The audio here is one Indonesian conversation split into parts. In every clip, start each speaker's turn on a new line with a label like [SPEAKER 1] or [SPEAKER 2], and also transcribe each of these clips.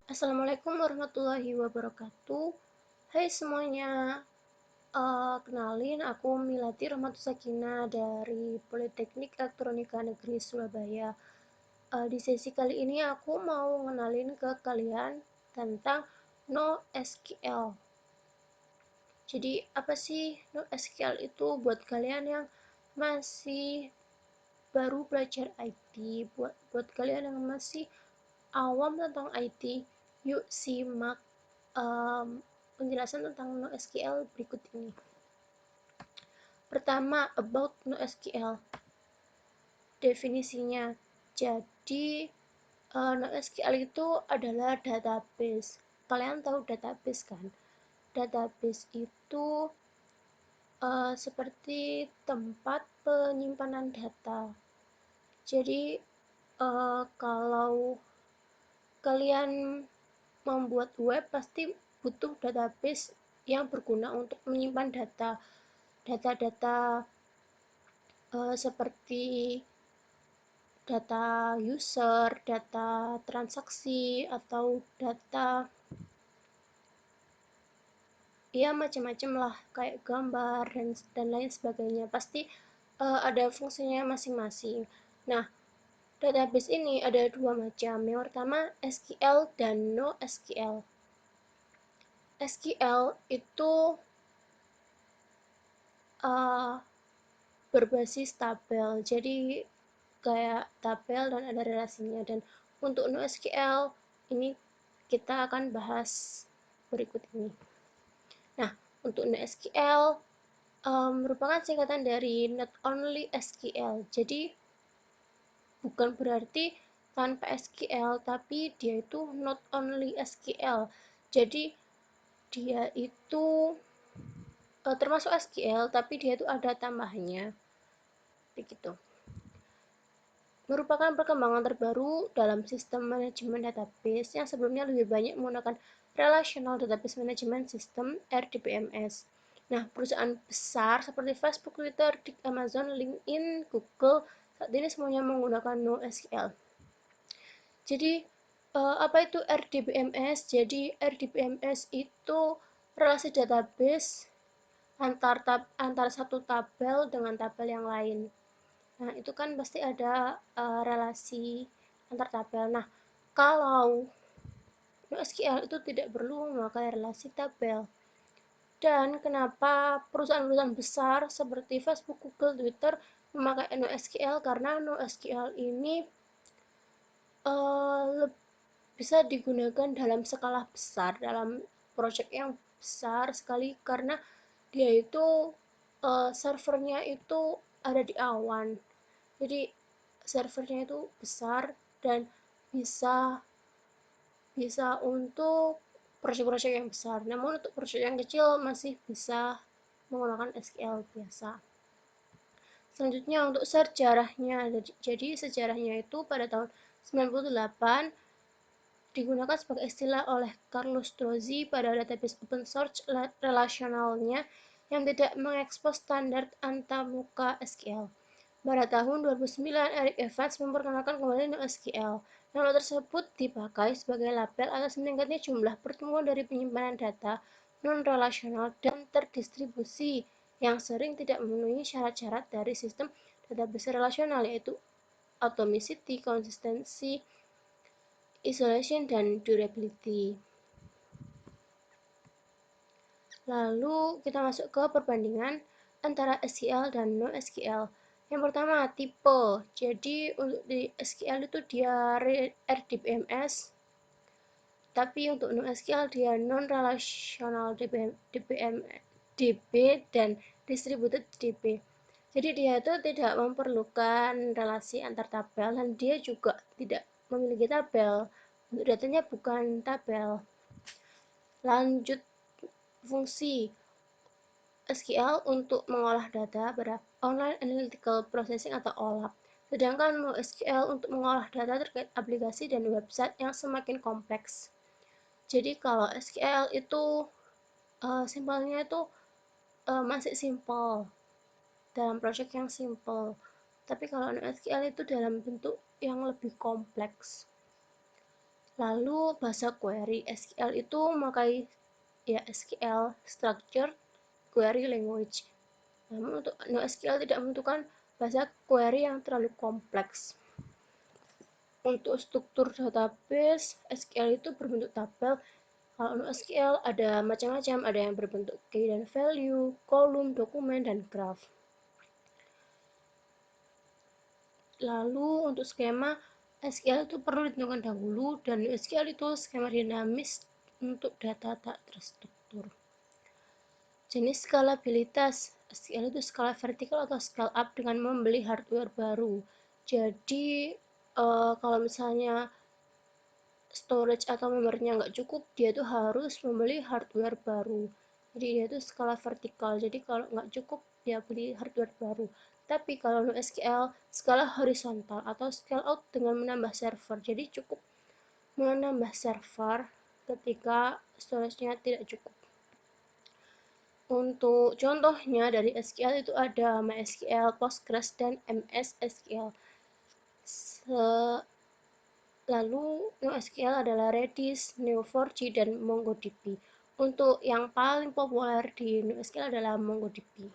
[SPEAKER 1] Assalamualaikum warahmatullahi wabarakatuh. Hai semuanya, kenalin aku Milati Rahmatus Sakinah dari Politeknik Elektronika Negeri Surabaya. Di sesi kali ini aku mau ngenalin ke kalian tentang NoSQL. Jadi apa sih NoSQL itu buat kalian yang masih baru belajar IT, buat kalian yang masih awam tentang IT, yuk simak penjelasan tentang NoSQL berikut ini. Pertama, about NoSQL. Definisinya. Jadi, NoSQL itu adalah database. Kalian tahu database kan? Database itu seperti tempat penyimpanan data. Jadi, kalau kalian membuat web pasti butuh database yang berguna untuk menyimpan data-data seperti data user, data transaksi, atau data ya macam-macam lah, kayak gambar dan lain sebagainya. Pasti ada fungsinya masing-masing. Nah, database ini ada dua macam. Yang pertama SQL dan NoSQL. SQL itu berbasis tabel, jadi kayak tabel dan ada relasinya. Dan untuk NoSQL ini kita akan bahas berikut ini. Nah, untuk NoSQL merupakan singkatan dari Not Only SQL. Jadi bukan berarti tanpa SQL, tapi dia itu Not Only SQL. Jadi dia itu termasuk SQL, tapi dia itu ada tambahannya. Begitu. Merupakan perkembangan terbaru dalam sistem manajemen database yang sebelumnya lebih banyak menggunakan Relational Database Management System (RDBMS). Nah, perusahaan besar seperti Facebook, Twitter, Amazon, LinkedIn, Google saat ini semuanya menggunakan NoSQL. Jadi, apa itu RDBMS? Jadi, RDBMS itu relasi database antar satu tabel dengan tabel yang lain. Nah, itu kan pasti ada relasi antar tabel. Nah, kalau NoSQL itu tidak perlu memakai relasi tabel. Dan kenapa perusahaan-perusahaan besar seperti Facebook, Google, Twitter memakai NoSQL? Karena NoSQL ini bisa digunakan dalam skala besar, dalam proyek yang besar sekali, karena dia itu servernya itu ada di awan. Jadi servernya itu besar dan bisa untuk proyek-proyek yang besar. Namun untuk proyek yang kecil masih bisa menggunakan SQL biasa. Selanjutnya untuk sejarahnya. Jadi sejarahnya itu pada tahun 98 digunakan sebagai istilah oleh Carlos Strozzi pada database open source relasionalnya yang tidak mengekspos standar antamuka SQL. Pada tahun 2009, Eric Evans memperkenalkan kembali NoSQL. Nama tersebut dipakai sebagai label atas meningkatnya jumlah pertemuan dari penyimpanan data non-relasional dan terdistribusi yang sering tidak memenuhi syarat-syarat dari sistem database relasional, yaitu atomicity, konsistensi, isolation, dan durability. Lalu kita masuk ke perbandingan antara SQL dan NoSQL. Yang pertama, tipe. Jadi untuk di SQL itu dia RDBMS, tapi untuk NoSQL dia non-relational DB dan distributed DB. Jadi dia itu tidak memerlukan relasi antar tabel dan dia juga tidak memiliki tabel. Untuk datanya bukan tabel. Lanjut, fungsi SQL untuk mengolah data pada Online Analytical Processing atau OLAP. Sedangkan NoSQL untuk mengolah data terkait aplikasi dan website yang semakin kompleks. Jadi kalau SQL itu simpelnya itu masih simple dalam project yang simple. Tapi kalau NoSQL itu dalam bentuk yang lebih kompleks. Lalu bahasa query SQL itu memakai ya SQL Structured Query Language. Namun untuk NoSQL tidak membutuhkan bahasa query yang terlalu kompleks. Untuk struktur database, SQL itu berbentuk tabel. Kalau NoSQL ada macam-macam, ada yang berbentuk key dan value, kolom, dokumen, dan graph. Lalu untuk skema, SQL itu perlu ditentukan dahulu, dan SQL itu skema dinamis untuk data tak terstruktur. Jenis skalabilitas, SQL itu skala vertikal atau scale up dengan membeli hardware baru. Jadi kalau misalnya storage atau memorinya nggak cukup, dia tuh harus membeli hardware baru. Jadi dia tuh skala vertikal, jadi kalau nggak cukup dia beli hardware baru. Tapi kalau NoSQL skala horizontal atau scale out dengan menambah server, jadi cukup menambah server ketika storage-nya tidak cukup. Untuk contohnya dari SQL itu ada MySQL, Postgres, dan MS SQL. Lalu NoSQL adalah Redis, Neo4j, dan MongoDB. Untuk yang paling populer di NoSQL adalah MongoDB.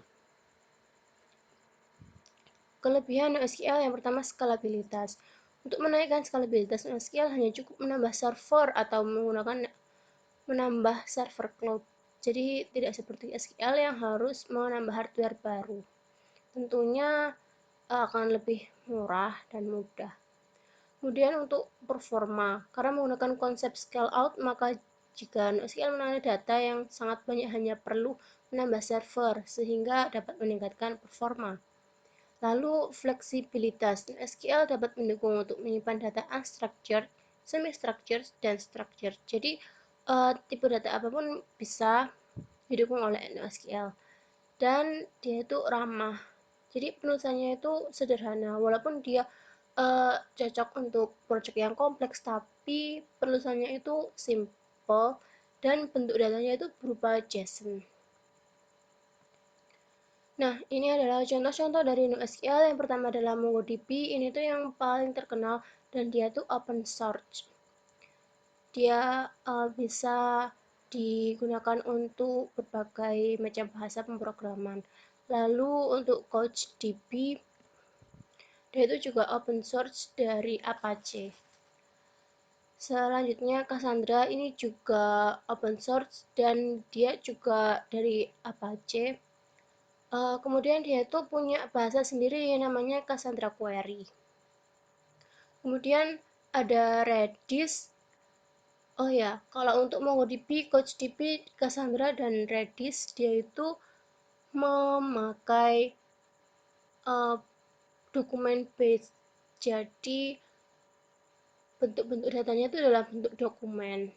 [SPEAKER 1] Kelebihan NoSQL yang pertama skalabilitas. Untuk menaikkan skalabilitas NoSQL hanya cukup menambah server atau menambah server cloud. Jadi tidak seperti SQL yang harus menambah hardware baru. Tentunya akan lebih murah dan mudah. Kemudian untuk performa, karena menggunakan konsep scale out, maka jika NoSQL menangani data yang sangat banyak hanya perlu menambah server sehingga dapat meningkatkan performa. Lalu fleksibilitas, NoSQL dapat mendukung untuk menyimpan data unstructured, semi-structured, dan structured. Jadi tipe data apapun bisa didukung oleh NoSQL. Dan dia itu ramah. Jadi penulisannya itu sederhana, walaupun dia cocok untuk project yang kompleks, tapi penulisannya itu simple dan bentuk datanya itu berupa JSON. Nah, ini adalah contoh-contoh dari NoSQL. Yang pertama adalah MongoDB. Ini tuh yang paling terkenal dan dia tuh open source. Dia bisa digunakan untuk berbagai macam bahasa pemrograman. Lalu untuk CouchDB, dia itu juga open source dari Apache. Selanjutnya Cassandra ini juga open source dan dia juga dari Apache. Kemudian dia itu punya bahasa sendiri yang namanya Cassandra Query. Kemudian ada Redis. Oh ya, kalau untuk MongoDB, CouchDB, Cassandra, dan Redis, dia itu memakai dokumen base. Jadi bentuk-bentuk datanya itu adalah bentuk dokumen.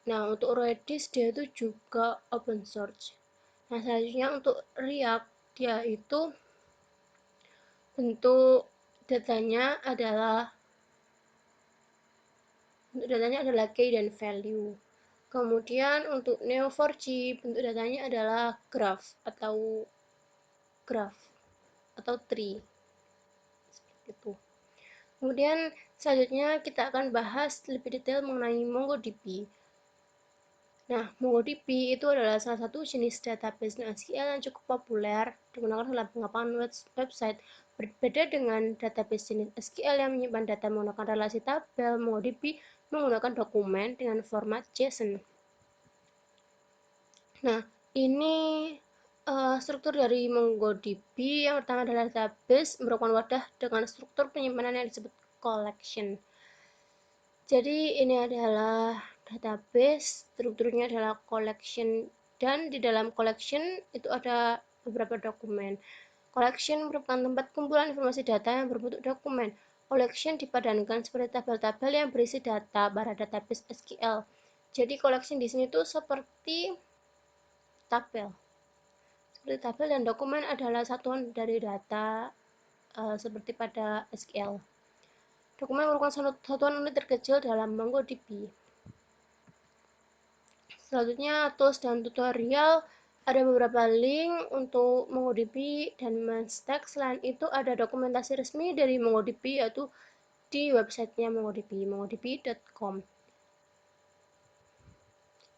[SPEAKER 1] Nah, untuk Redis dia itu juga open source. Nah, selanjutnya untuk React, dia itu bentuk datanya adalah key dan value. Kemudian untuk Neo4j, bentuk datanya adalah graph atau tree. Seperti itu. Kemudian selanjutnya kita akan bahas lebih detail mengenai MongoDB. Nah, MongoDB itu adalah salah satu jenis database NoSQL yang cukup populer digunakan dalam pengembangan website. Berbeda dengan database jenis SQL yang menyimpan data menggunakan relasi tabel, MongoDB menggunakan dokumen dengan format JSON. Nah, ini struktur dari MongoDB. Yang pertama adalah database, merupakan wadah dengan struktur penyimpanan yang disebut collection. Jadi ini adalah database, strukturnya adalah collection, dan di dalam collection itu ada beberapa dokumen. Collection merupakan tempat kumpulan informasi data yang berbentuk dokumen. Collection dipadankan seperti tabel-tabel yang berisi data pada database SQL. Jadi collection di sini tuh seperti tabel. Seperti tabel dan dokumen adalah satuan dari data seperti pada SQL. Dokumen merupakan satuan unit terkecil dalam MongoDB. Selanjutnya tools dan tutorial, ada beberapa link untuk MongoDB dan Manstack. Selain itu ada dokumentasi resmi dari MongoDB, yaitu di websitenya MongoDB, mongodb.com.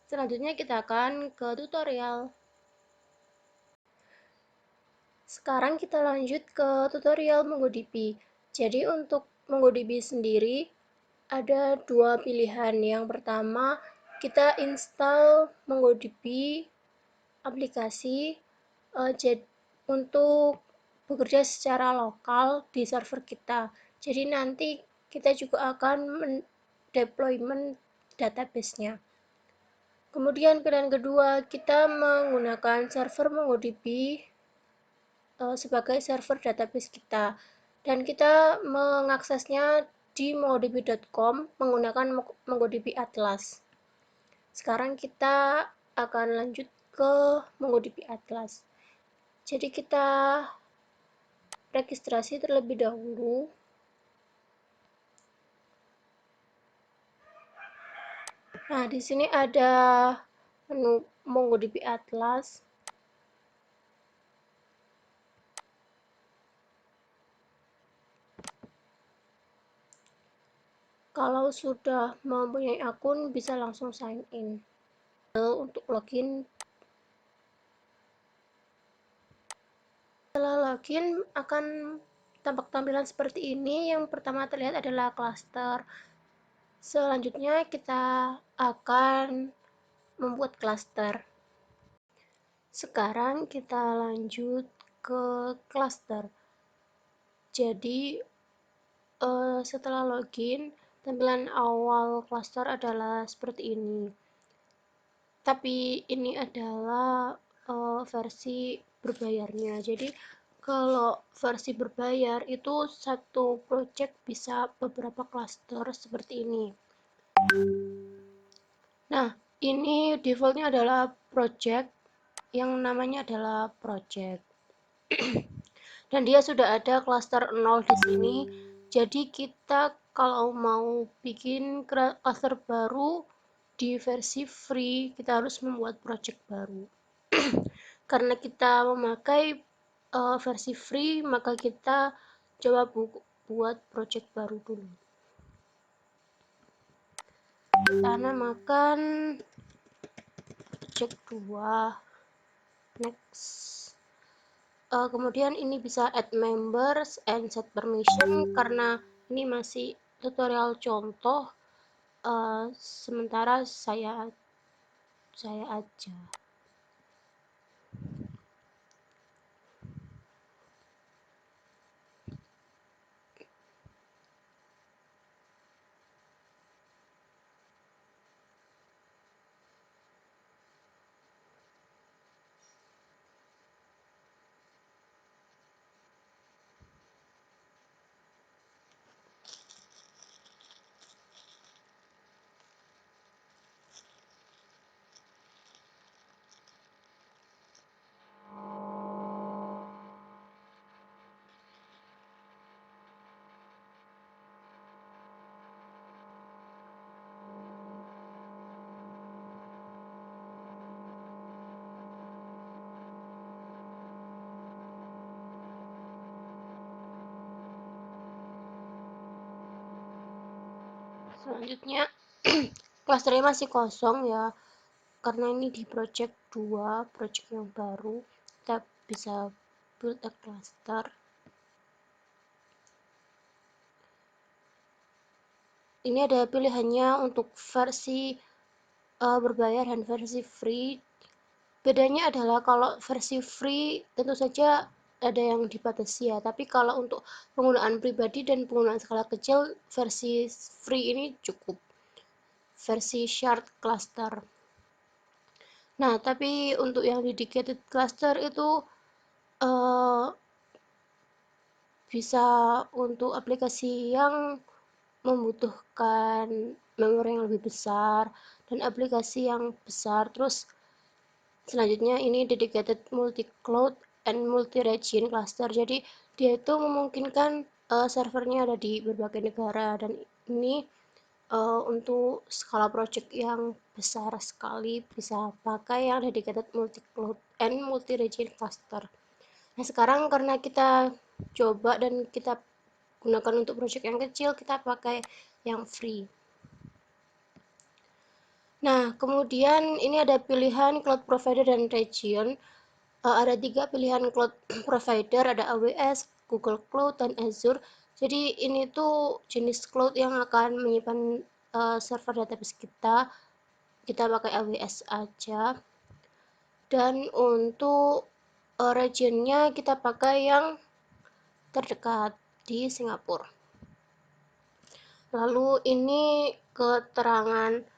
[SPEAKER 1] Selanjutnya kita akan ke tutorial. Sekarang kita lanjut ke tutorial MongoDB. Jadi untuk MongoDB sendiri ada dua pilihan. Yang pertama, kita install MongoDB aplikasi untuk bekerja secara lokal di server kita. Jadi nanti kita juga akan deployment database-nya. Kemudian pilihan kedua, kita menggunakan server MongoDB sebagai server database kita. Dan kita mengaksesnya di mongodb.com menggunakan MongoDB Atlas. Sekarang kita akan lanjut ke MongoDB Atlas. Jadi kita registrasi terlebih dahulu. Nah, di sini ada menu MongoDB Atlas. Kalau sudah mempunyai akun, bisa langsung sign in. Untuk login, setelah login akan tampak tampilan seperti ini. Yang pertama terlihat adalah cluster. Selanjutnya kita akan membuat cluster. Sekarang kita lanjut ke cluster. Jadi setelah login, tampilan awal cluster adalah seperti ini. Tapi ini adalah versi berbayarnya. Jadi kalau versi berbayar itu satu project bisa beberapa cluster seperti ini. Nah, ini defaultnya adalah project yang namanya adalah project. Dan dia sudah ada cluster 0 di sini. Jadi kita kalau mau bikin cluster baru di versi free, kita harus membuat project baru. Karena kita memakai versi free, maka kita coba buat project baru dulu. Kita namakan project 2. Next. Kemudian ini bisa add members and set permission, karena ini masih tutorial contoh. Sementara saya aja. Selanjutnya clusternya masih kosong ya, karena ini di project 2, project yang baru. Kita bisa build a cluster. Ini ada pilihannya untuk versi berbayar dan versi free. Bedanya adalah kalau versi free tentu saja ada yang dibatasi ya, tapi kalau untuk penggunaan pribadi dan penggunaan skala kecil, versi free ini cukup. Versi shared cluster. Nah, tapi untuk yang dedicated cluster itu bisa untuk aplikasi yang membutuhkan memori yang lebih besar dan aplikasi yang besar. Terus selanjutnya ini dedicated multi-cloud and multi-region cluster. Jadi dia itu memungkinkan servernya ada di berbagai negara, dan ini untuk skala project yang besar sekali bisa pakai yang dedicated multi-cloud and multi-region cluster. Nah, sekarang karena kita coba dan kita gunakan untuk project yang kecil, kita pakai yang free. Nah, kemudian ini ada pilihan cloud provider dan region. Ada 3 pilihan cloud provider, ada AWS, Google Cloud, dan Azure. Jadi ini tuh jenis cloud yang akan menyimpan server database kita. Kita pakai AWS aja. Dan untuk regionnya kita pakai yang terdekat di Singapura. Lalu ini keterangan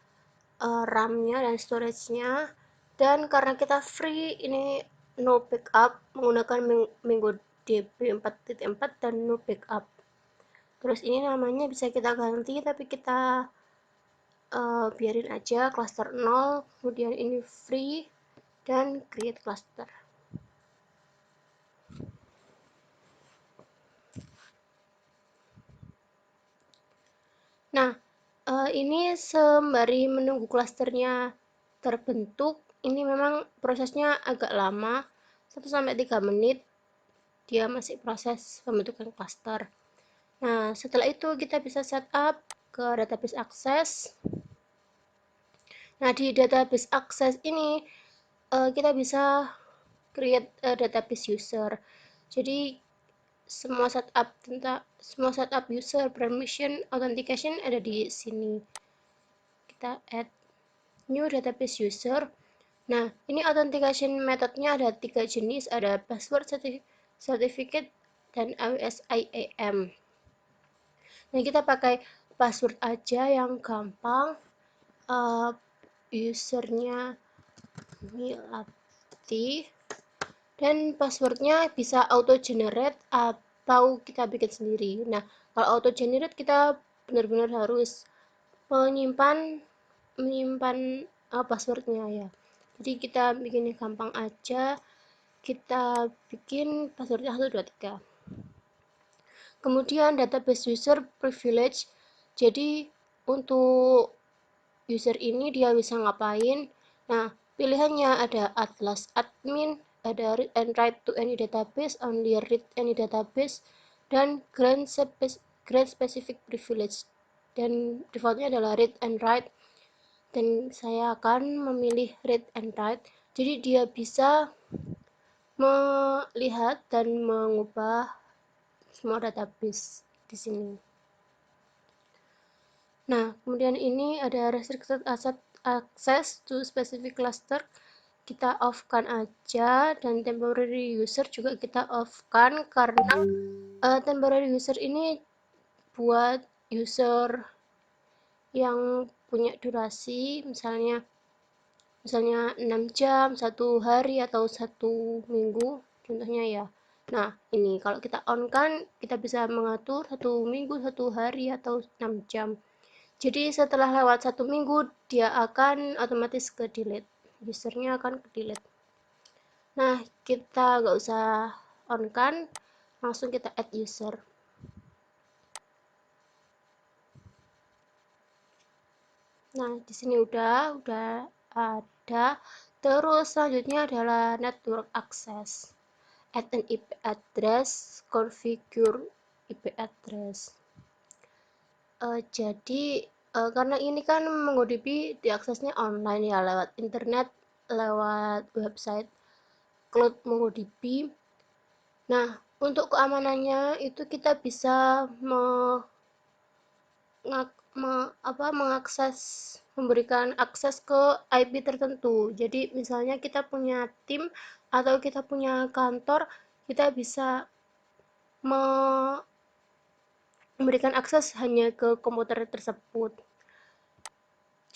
[SPEAKER 1] RAM-nya dan storage-nya. Dan karena kita free, ini no backup menggunakan MongoDB 4.4 dan no backup. Terus ini namanya bisa kita ganti, tapi kita biarin aja cluster 0. Kemudian ini free dan create cluster. Nah, ini sembari menunggu klasternya terbentuk, ini memang prosesnya agak lama, 1-3 menit dia masih proses pembentukan klaster. Nah, setelah itu kita bisa setup ke database access. Nah, di database access ini kita bisa create database user. Jadi semua setup user, permission, authentication ada di sini. Kita add new database user. Nah, ini authentication methodnya ada 3 jenis, ada password, certificate, dan AWS IAM. Nah, kita pakai password aja yang gampang. Usernya Milati, dan passwordnya bisa auto generate atau kita bikin sendiri. Nah, kalau auto generate kita benar-benar harus menyimpan passwordnya ya. Jadi kita bikinnya gampang aja, kita bikin passwordnya 123. Kemudian database user privilege. Jadi untuk user ini dia bisa ngapain. Nah, pilihannya ada Atlas Admin, ada read and write to any database, only read any database, dan grant specific privilege. Dan defaultnya adalah read and write, dan saya akan memilih read and write. Jadi dia bisa melihat dan mengubah semua database di sini. Nah, kemudian ini ada restricted access to specific cluster. Kita off-kan aja, dan temporary user juga kita off-kan, karena temporary user ini buat user yang punya durasi, misalnya 6 jam, 1 hari, atau 1 minggu, contohnya ya. Nah, ini kalau kita on kan, kita bisa mengatur 1 minggu, 1 hari, atau 6 jam. Jadi setelah lewat 1 minggu, dia akan otomatis ke delete. Usernya akan ke delete. Nah, kita nggak usah on kan, langsung kita add user. Nah, di sini udah ada. Terus selanjutnya adalah network access. Add an IP address, configure IP address. Jadi karena ini kan MongoDB diaksesnya online ya, lewat internet, lewat website cloud MongoDB. Nah, untuk keamanannya itu kita bisa memberikan akses ke IP tertentu. Jadi misalnya kita punya tim atau kita punya kantor, kita bisa memberikan akses hanya ke komputer tersebut.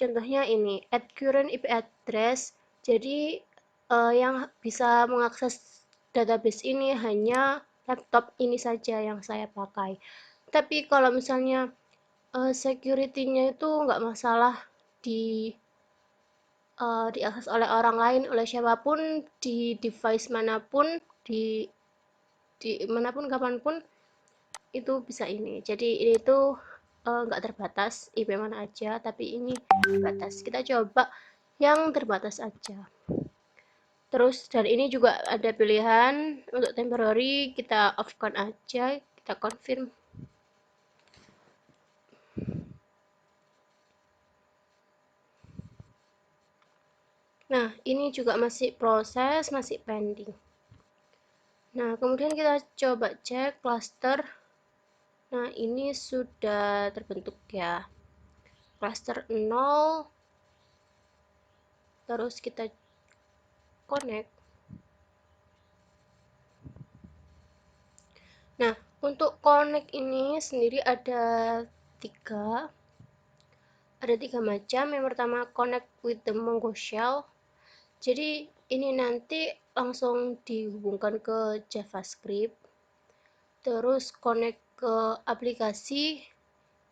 [SPEAKER 1] Contohnya ini, add current IP address. Jadi yang bisa mengakses database ini hanya laptop ini saja yang saya pakai. Tapi kalau misalnya security-nya itu nggak masalah diakses oleh orang lain, oleh siapapun, di device manapun, di manapun, kapanpun, itu bisa ini. Jadi ini tuh nggak terbatas, IP mana aja, tapi ini terbatas. Kita coba yang terbatas aja. Terus, dan ini juga ada pilihan untuk temporary, kita off-kan aja, kita confirm. Nah, ini juga masih proses, masih pending. Nah, kemudian kita coba cek cluster. Nah, ini sudah terbentuk ya. Cluster 0. Terus kita connect. Nah, untuk connect ini sendiri ada tiga macam. Yang pertama, connect with the Mongo Shell. Jadi ini nanti langsung dihubungkan ke JavaScript. Terus connect ke aplikasi.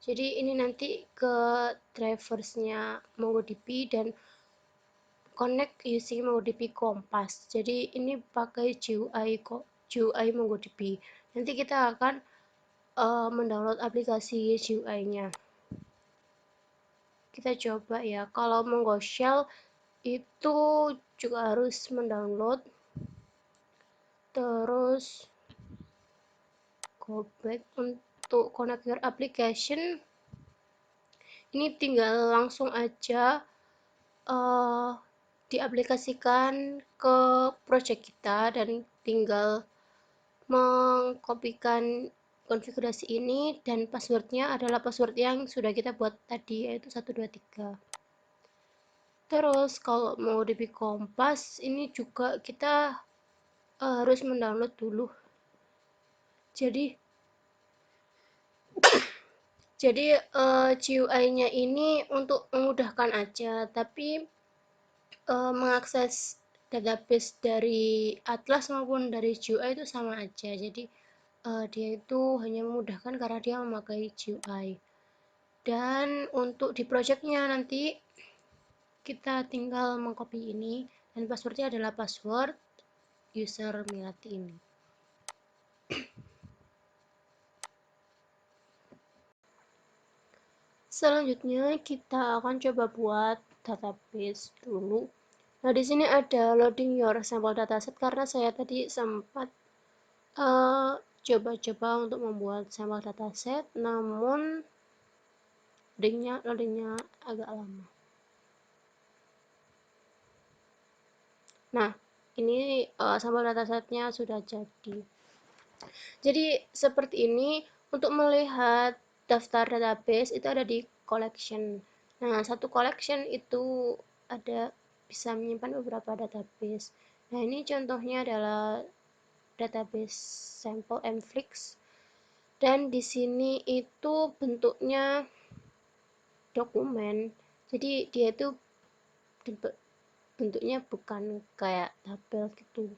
[SPEAKER 1] Jadi ini nanti ke driversnya MongoDB dan connect using MongoDB Compass. Jadi ini pakai GUI MongoDB. Nanti kita akan mendownload aplikasi GUI-nya. Kita coba ya. Kalau Mongo Shell itu juga harus mendownload. Terus go back untuk connect your application. Ini tinggal langsung aja diaplikasikan ke project kita dan tinggal mengkopikan konfigurasi ini, dan passwordnya adalah password yang sudah kita buat tadi, yaitu 123. Terus kalau mau DB Kompas ini juga kita harus mendownload dulu. Jadi GUI-nya ini untuk memudahkan aja, tapi mengakses database dari Atlas maupun dari GUI itu sama aja. Jadi dia itu hanya memudahkan karena dia memakai GUI. Dan untuk di projectnya nanti kita tinggal mengcopy ini, dan passwordnya adalah password user Melati ini. Selanjutnya kita akan coba buat database dulu. Nah, di sini ada loading your sample dataset karena saya tadi sempat coba-coba untuk membuat sampel dataset, namun loadingnya agak lama. Nah, ini sampel datasetnya sudah jadi. Jadi seperti ini. Untuk melihat daftar database itu ada di collection. Nah, satu collection itu ada bisa menyimpan beberapa database. Nah, ini contohnya adalah database sampel mflix, dan di sini itu bentuknya dokumen. Jadi dia itu bentuknya bukan kayak tabel gitu.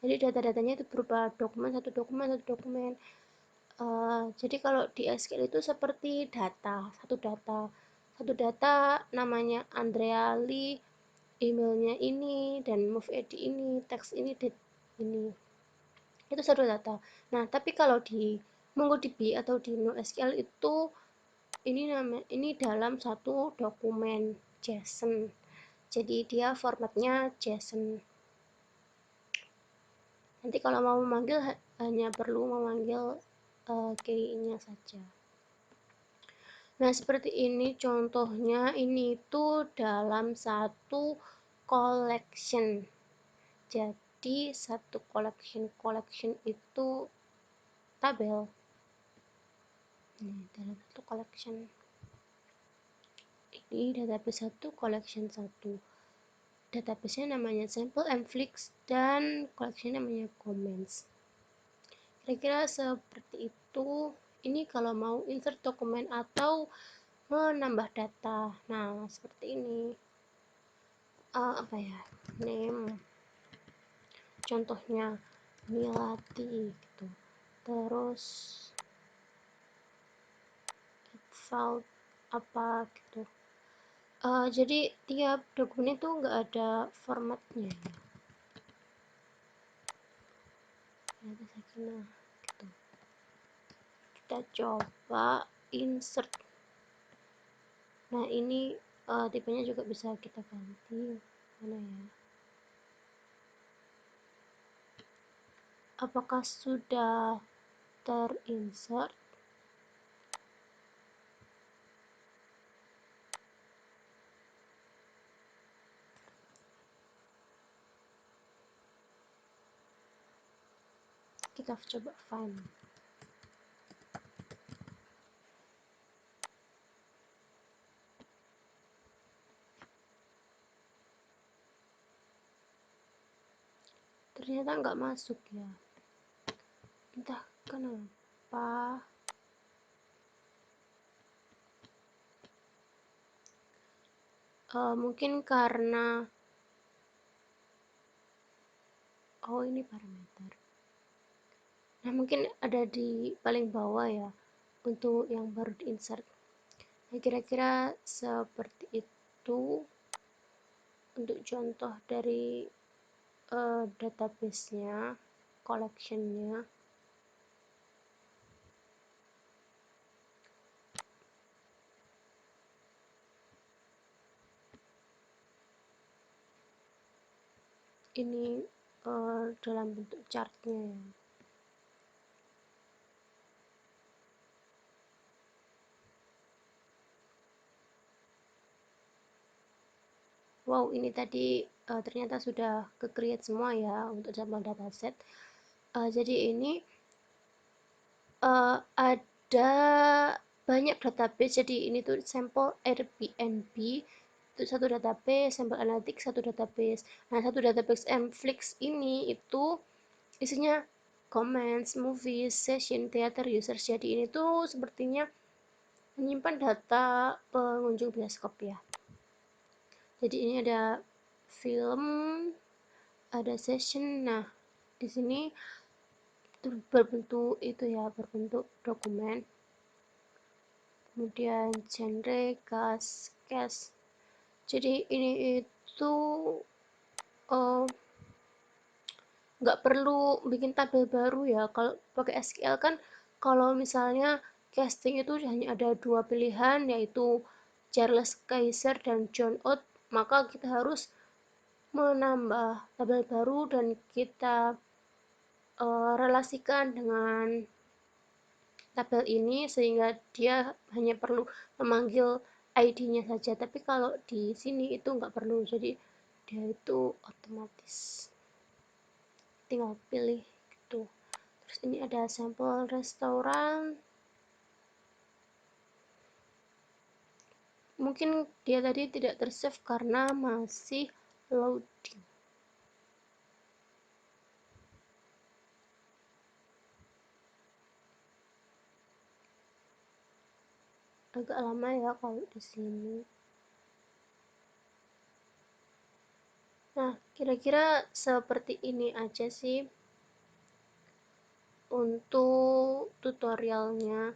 [SPEAKER 1] Jadi data-datanya itu berupa satu dokumen. Jadi kalau di SQL itu seperti satu data namanya Andrea Lee, emailnya ini, dan move id ini, teks ini, date ini. Itu satu data. Nah, tapi kalau di MongoDB atau di NoSQL itu ini dalam satu dokumen JSON. Jadi dia formatnya JSON. Nanti kalau mau memanggil hanya perlu memanggil key-nya saja. Nah, seperti ini contohnya. Ini tuh dalam satu collection. Jadi satu collection itu tabel. Ini dalam satu collection. Ini database 1, collection 1. Database-nya namanya sample mflix dan collection namanya comments. Kira-kira seperti itu. Ini kalau mau insert dokumen atau menambah data. Nah, seperti ini. Name. Contohnya Melati gitu. Terus file apa gitu. Jadi tiap dokumen itu nggak ada formatnya ya. Gitu. Kita coba insert. Nah, ini tipenya juga bisa kita ganti. Mana ya? Apakah sudah terinsert? kita coba find. Ternyata nggak masuk ya, entah kenapa. Mungkin karena ini parameter. Nah, mungkin ada di paling bawah ya untuk yang baru di insert. Nah, kira-kira seperti itu untuk contoh dari database-nya, collection-nya. Ini dalam bentuk chart-nya ya. Wow, ini tadi ternyata sudah ke-create semua ya untuk sampel dataset. Jadi ini ada banyak database, jadi ini tuh sampel Airbnb itu satu database, sampel analytics satu database. Nah, satu database Mflix ini itu isinya comments, movies, session, theater, users. Jadi ini tuh sepertinya menyimpan data pengunjung bioskop ya. Jadi ini ada film, ada session. Nah, di sini berbentuk itu ya, berbentuk dokumen. Kemudian genre, cast. Jadi ini itu nggak perlu bikin tabel baru ya. Kalau pakai SQL kan, kalau misalnya casting itu hanya ada 2 pilihan, yaitu Charles Kaiser dan John Oates, maka kita harus menambah tabel baru dan kita relasikan dengan tabel ini sehingga dia hanya perlu memanggil ID-nya saja. Tapi kalau di sini itu nggak perlu, jadi dia itu otomatis tinggal pilih gitu. Terus ini ada sampel restoran. Mungkin dia tadi tidak tersave karena masih loading. Agak lama ya kalau di sini. Nah, kira-kira seperti ini aja sih untuk tutorialnya.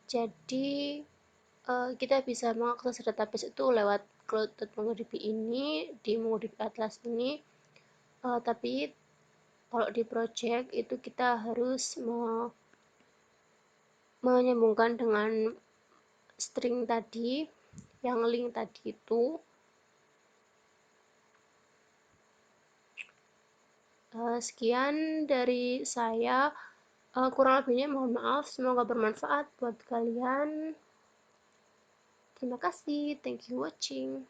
[SPEAKER 1] Jadi kita bisa mengakses database itu lewat cloud.mongodb ini, di MongoDB Atlas ini. Tapi kalau di project itu kita harus menyambungkan dengan string tadi, yang link tadi itu. Sekian dari saya. Kurang lebihnya mohon maaf, semoga bermanfaat buat kalian. Terima kasih, thank you watching.